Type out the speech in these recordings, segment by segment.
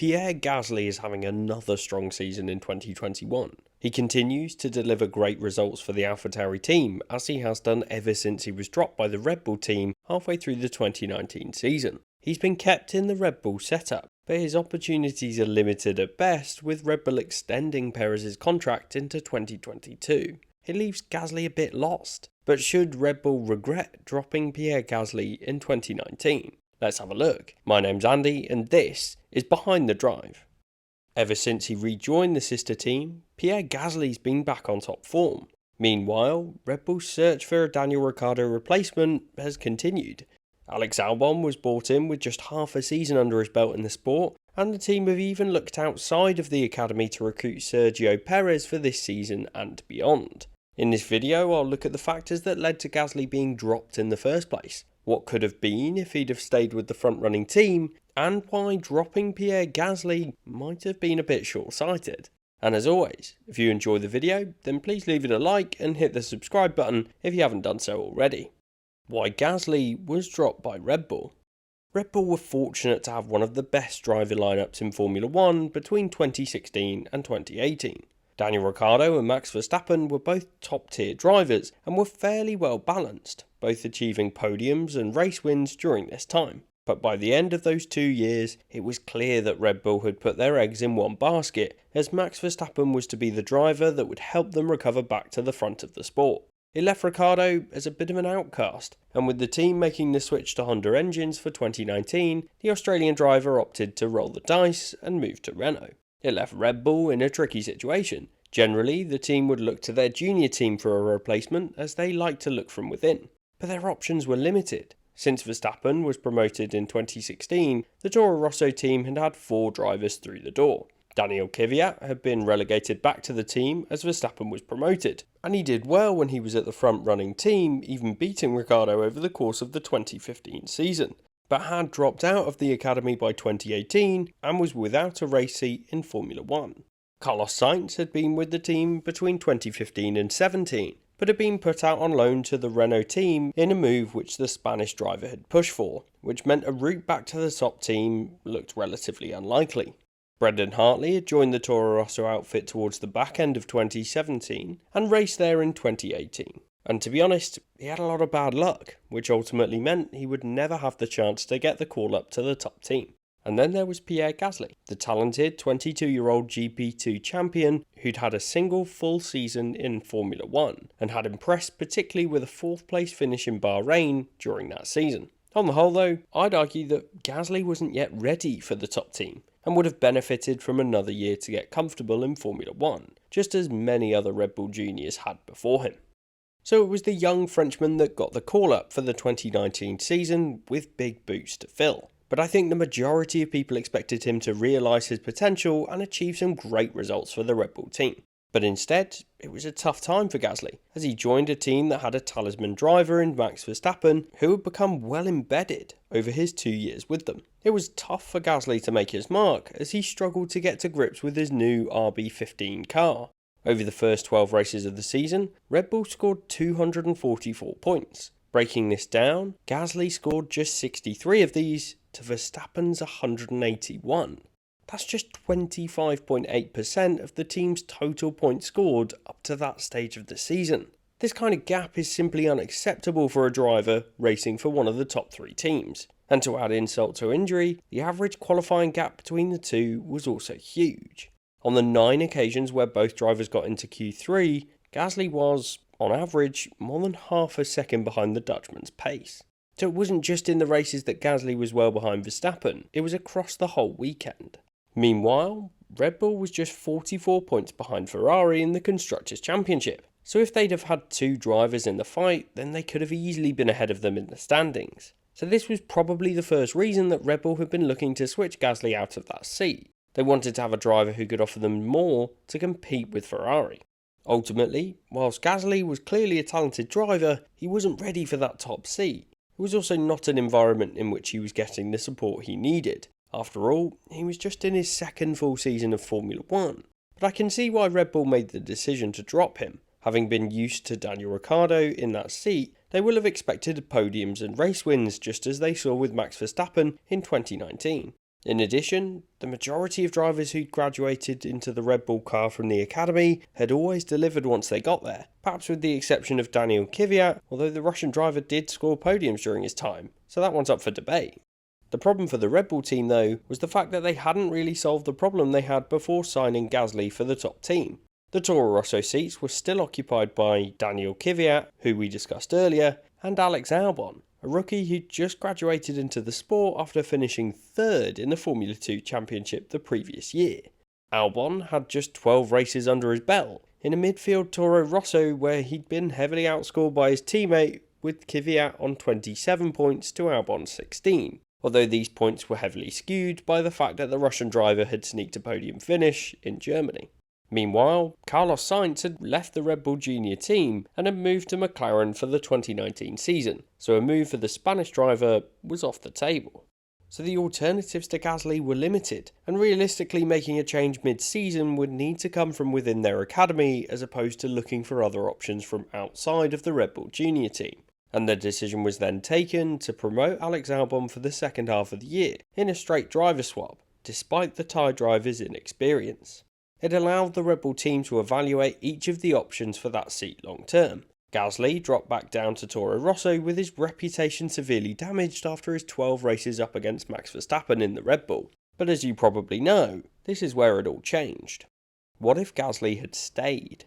Pierre Gasly is having another strong season in 2021. He continues to deliver great results for the AlphaTauri team, as he has done ever since he was dropped by the Red Bull team halfway through the 2019 season. He's been kept in the Red Bull setup, but his opportunities are limited at best, with Red Bull extending Perez's contract into 2022. It leaves Gasly a bit lost, but should Red Bull regret dropping Pierre Gasly in 2019? Let's have a look. My name's Andy, and this is Behind the Drive. Ever since he rejoined the sister team, Pierre Gasly's been back on top form. Meanwhile, Red Bull's search for a Daniel Ricciardo replacement has continued. Alex Albon was brought in with just half a season under his belt in the sport, and the team have even looked outside of the academy to recruit Sergio Perez for this season and beyond. In this video, I'll look at the factors that led to Gasly being dropped in the first place, what could have been if he'd have stayed with the front-running team, and why dropping Pierre Gasly might have been a bit short-sighted. And as always, if you enjoy the video, then please leave it a like and hit the subscribe button if you haven't done so already. Why Gasly was dropped by Red Bull. Red Bull were fortunate to have one of the best driver lineups in Formula 1 between 2016 and 2018. Daniel Ricciardo and Max Verstappen were both top-tier drivers and were fairly well balanced, both achieving podiums and race wins during this time. But by the end of those 2 years, it was clear that Red Bull had put their eggs in one basket, as Max Verstappen was to be the driver that would help them recover back to the front of the sport. It left Ricciardo as a bit of an outcast, and with the team making the switch to Honda engines for 2019, the Australian driver opted to roll the dice and move to Renault. It left Red Bull in a tricky situation. Generally, the team would look to their junior team for a replacement, as they like to look from within. But their options were limited. Since Verstappen was promoted in 2016, the Toro Rosso team had had 4 drivers through the door. Daniel Kvyat had been relegated back to the team as Verstappen was promoted, and he did well when he was at the front-running team, even beating Ricciardo over the course of the 2015 season, but had dropped out of the academy by 2018 and was without a race seat in Formula 1. Carlos Sainz had been with the team between 2015 and 17, but had been put out on loan to the Renault team in a move which the Spanish driver had pushed for, which meant a route back to the top team looked relatively unlikely. Brendan Hartley had joined the Toro Rosso outfit towards the back end of 2017 and raced there in 2018. And to be honest, he had a lot of bad luck, which ultimately meant he would never have the chance to get the call up to the top team. And then there was Pierre Gasly, the talented 22-year-old GP2 champion who'd had a single full season in Formula 1 and had impressed particularly with a 4th place finish in Bahrain during that season. On the whole though, I'd argue that Gasly wasn't yet ready for the top team and would have benefited from another year to get comfortable in Formula 1, just as many other Red Bull juniors had before him. So it was the young Frenchman that got the call-up for the 2019 season with big boots to fill. But I think the majority of people expected him to realise his potential and achieve some great results for the Red Bull team. But instead, it was a tough time for Gasly, as he joined a team that had a talisman driver in Max Verstappen, who had become well embedded over his 2 years with them. It was tough for Gasly to make his mark, as he struggled to get to grips with his new RB15 car. Over the first 12 races of the season, Red Bull scored 244 points. Breaking this down, Gasly scored just 63 of these to Verstappen's 181. That's just 25.8% of the team's total points scored up to that stage of the season. This kind of gap is simply unacceptable for a driver racing for one of the top 3 teams. And to add insult to injury, the average qualifying gap between the two was also huge. On the 9 occasions where both drivers got into Q3, Gasly was, on average, more than half a second behind the Dutchman's pace. So it wasn't just in the races that Gasly was well behind Verstappen, it was across the whole weekend. Meanwhile, Red Bull was just 44 points behind Ferrari in the Constructors' Championship. So if they'd have had 2 drivers in the fight, then they could have easily been ahead of them in the standings. So this was probably the first reason that Red Bull had been looking to switch Gasly out of that seat. They wanted to have a driver who could offer them more to compete with Ferrari. Ultimately, whilst Gasly was clearly a talented driver, he wasn't ready for that top seat. It was also not an environment in which he was getting the support he needed. After all, he was just in his 2nd full season of Formula 1. But I can see why Red Bull made the decision to drop him. Having been used to Daniel Ricciardo in that seat, they will have expected podiums and race wins just as they saw with Max Verstappen in 2019. In addition, the majority of drivers who'd graduated into the Red Bull car from the academy had always delivered once they got there, perhaps with the exception of Daniil Kvyat, although the Russian driver did score podiums during his time, so that one's up for debate. The problem for the Red Bull team though was the fact that they hadn't really solved the problem they had before signing Gasly for the top team. The Toro Rosso seats were still occupied by Daniil Kvyat, who we discussed earlier, and Alex Albon, a rookie who just graduated into the sport after finishing third in the Formula 2 Championship the previous year. Albon had just 12 races under his belt, in a midfield Toro Rosso where he'd been heavily outscored by his teammate, with Kvyat on 27 points to Albon's 16, although these points were heavily skewed by the fact that the Russian driver had sneaked a podium finish in Germany. Meanwhile, Carlos Sainz had left the Red Bull Junior team and had moved to McLaren for the 2019 season, so a move for the Spanish driver was off the table. So the alternatives to Gasly were limited, and realistically making a change mid-season would need to come from within their academy as opposed to looking for other options from outside of the Red Bull Junior team. And the decision was then taken to promote Alex Albon for the second half of the year in a straight driver swap, despite the Thai driver's inexperience. It allowed the Red Bull team to evaluate each of the options for that seat long term. Gasly dropped back down to Toro Rosso with his reputation severely damaged after his 12 races up against Max Verstappen in the Red Bull. But as you probably know, this is where it all changed. What if Gasly had stayed?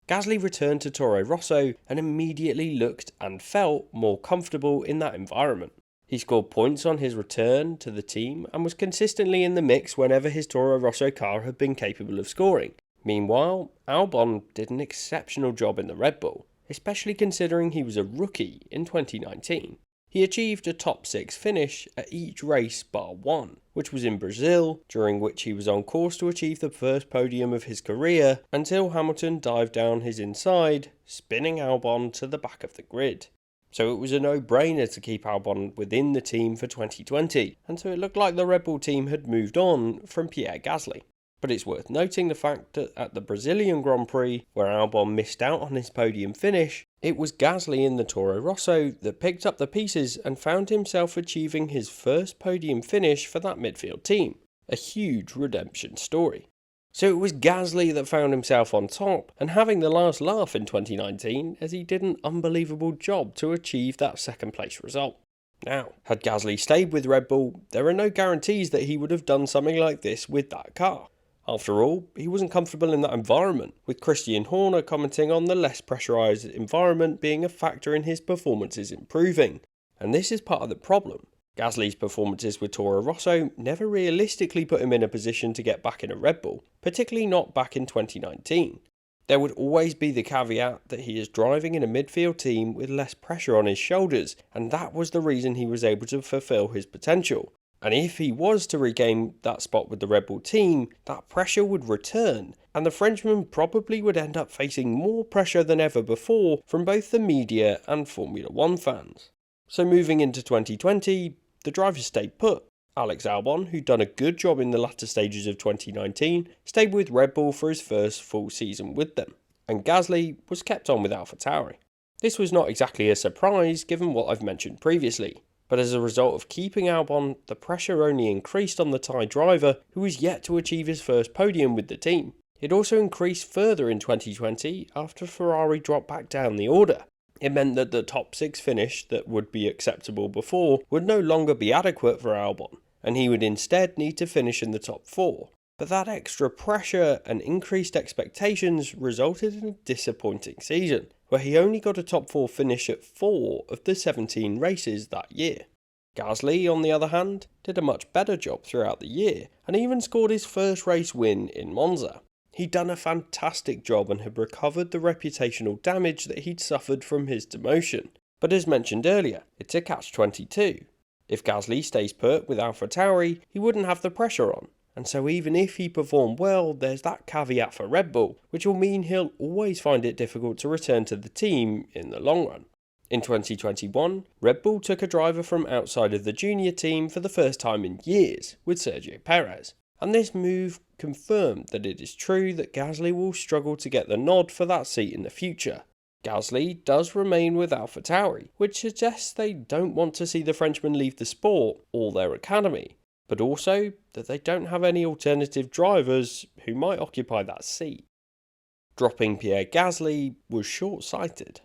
Gasly returned to Toro Rosso and immediately looked and felt more comfortable in that environment. He scored points on his return to the team and was consistently in the mix whenever his Toro Rosso car had been capable of scoring. Meanwhile, Albon did an exceptional job in the Red Bull, especially considering he was a rookie in 2019. He achieved a top 6 finish at each race bar one, which was in Brazil, during which he was on course to achieve the first podium of his career until Hamilton dived down his inside, spinning Albon to the back of the grid. So it was a no-brainer to keep Albon within the team for 2020, and so it looked like the Red Bull team had moved on from Pierre Gasly. But it's worth noting the fact that at the Brazilian Grand Prix, where Albon missed out on his podium finish, it was Gasly in the Toro Rosso that picked up the pieces and found himself achieving his first podium finish for that midfield team. A huge redemption story. So it was Gasly that found himself on top and having the last laugh in 2019 as he did an unbelievable job to achieve that second place result. Now, had Gasly stayed with Red Bull, there are no guarantees that he would have done something like this with that car. After all, he wasn't comfortable in that environment, with Christian Horner commenting on the less pressurised environment being a factor in his performances improving. And this is part of the problem. Gasly's performances with Toro Rosso never realistically put him in a position to get back in a Red Bull, particularly not back in 2019. There would always be the caveat that he is driving in a midfield team with less pressure on his shoulders, and that was the reason he was able to fulfill his potential. And if he was to regain that spot with the Red Bull team, that pressure would return, and the Frenchman probably would end up facing more pressure than ever before from both the media and Formula 1 fans. So moving into 2020, the drivers stayed put. Alex Albon, who'd done a good job in the latter stages of 2019, stayed with Red Bull for his first full season with them, and Gasly was kept on with AlphaTauri. This was not exactly a surprise given what I've mentioned previously, but as a result of keeping Albon, the pressure only increased on the Thai driver, who was yet to achieve his first podium with the team. It also increased further in 2020 after Ferrari dropped back down the order. It meant that the top 6 finish that would be acceptable before would no longer be adequate for Albon, and he would instead need to finish in the top 4. But that extra pressure and increased expectations resulted in a disappointing season, where he only got a top 4 finish at 4 of the 17 races that year. Gasly, on the other hand, did a much better job throughout the year, and even scored his first race win in Monza. He'd done a fantastic job and had recovered the reputational damage that he'd suffered from his demotion. But as mentioned earlier, it's a catch-22. If Gasly stays put with AlphaTauri, he wouldn't have the pressure on. And so even if he performed well, there's that caveat for Red Bull, which will mean he'll always find it difficult to return to the team in the long run. In 2021, Red Bull took a driver from outside of the junior team for the first time in years, with Sergio Perez. And this move confirmed that it is true that Gasly will struggle to get the nod for that seat in the future. Gasly does remain with AlphaTauri, which suggests they don't want to see the Frenchman leave the sport or their academy. but also that they don't have any alternative drivers who might occupy that seat. Dropping Pierre Gasly was short-sighted.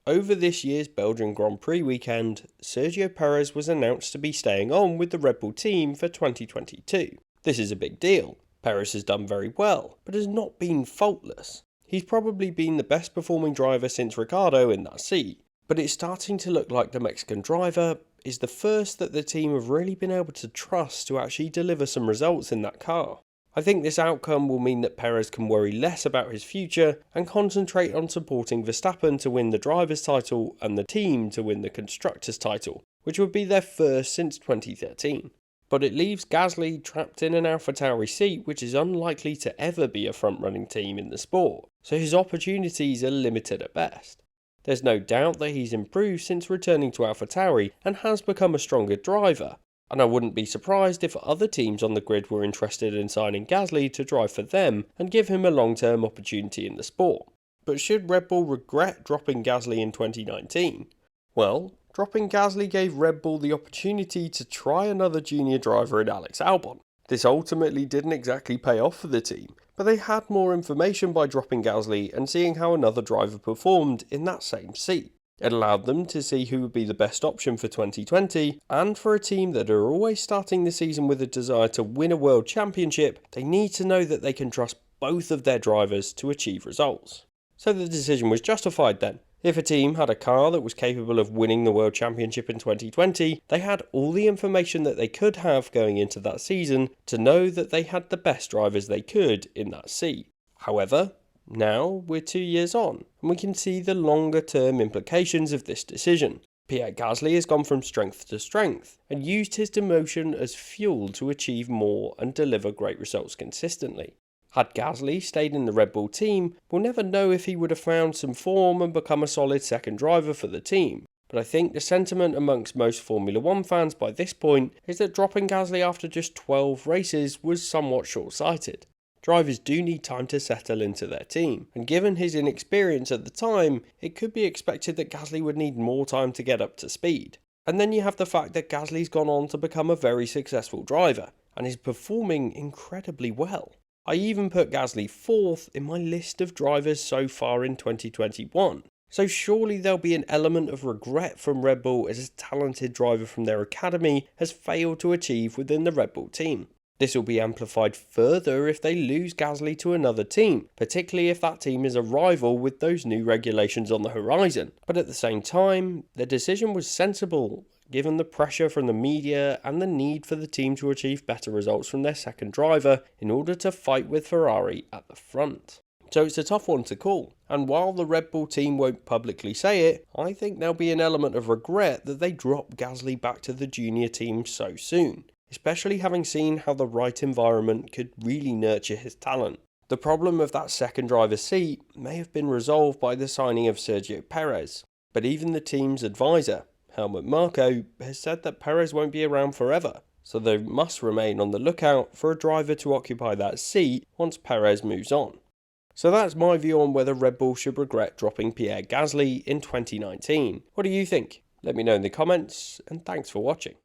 Over this year's Belgian Grand Prix weekend, Sergio Perez was announced to be staying on with the Red Bull team for 2022. This is a big deal. Perez has done very well, but has not been faultless. He's probably been the best performing driver since Ricciardo in that seat, but it's starting to look like the Mexican driver is the first that the team have really been able to trust to actually deliver some results in that car. I think this outcome will mean that Perez can worry less about his future and concentrate on supporting Verstappen to win the driver's title and the team to win the constructor's title, which would be their first since 2013. But it leaves Gasly trapped in an AlphaTauri seat which is unlikely to ever be a front-running team in the sport, so his opportunities are limited at best. There's no doubt that he's improved since returning to AlphaTauri and has become a stronger driver, and I wouldn't be surprised if other teams on the grid were interested in signing Gasly to drive for them and give him a long-term opportunity in the sport. But should Red Bull regret dropping Gasly in 2019? Well, dropping Gasly gave Red Bull the opportunity to try another junior driver in Alex Albon. This ultimately didn't exactly pay off for the team, but they had more information by dropping Gasly and seeing how another driver performed in that same seat. It allowed them to see who would be the best option for 2020, and for a team that are always starting the season with a desire to win a world championship, they need to know that they can trust both of their drivers to achieve results. So the decision was justified then. If a team had a car that was capable of winning the world championship in 2020, they had all the information that they could have going into that season to know that they had the best drivers they could in that seat. However, now we're 2 years on, and we can see the longer term implications of this decision. Pierre Gasly has gone from strength to strength, and used his demotion as fuel to achieve more and deliver great results consistently. Had Gasly stayed in the Red Bull team, we'll never know if he would have found some form and become a solid second driver for the team. But I think the sentiment amongst most Formula 1 fans by this point is that dropping Gasly after just 12 races was somewhat short-sighted. Drivers do need time to settle into their team, and given his inexperience at the time, it could be expected that Gasly would need more time to get up to speed. And then you have the fact that Gasly's gone on to become a very successful driver, and is performing incredibly well. I even put Gasly 4th in my list of drivers so far in 2021. So surely there'll be an element of regret from Red Bull as a talented driver from their academy has failed to achieve within the Red Bull team. This will be amplified further if they lose Gasly to another team, particularly if that team is a rival with those new regulations on the horizon. But at the same time, the decision was sensible, given the pressure from the media and the need for the team to achieve better results from their second driver in order to fight with Ferrari at the front. So it's a tough one to call, and while the Red Bull team won't publicly say it, I think there'll be an element of regret that they dropped Gasly back to the junior team so soon, especially having seen how the right environment could really nurture his talent. The problem of that second driver's seat may have been resolved by the signing of Sergio Perez, but even the team's advisor, Helmut Marko, has said that Perez won't be around forever, so they must remain on the lookout for a driver to occupy that seat once Perez moves on. So that's my view on whether Red Bull should regret dropping Pierre Gasly in 2019. What do you think? Let me know in the comments, and thanks for watching.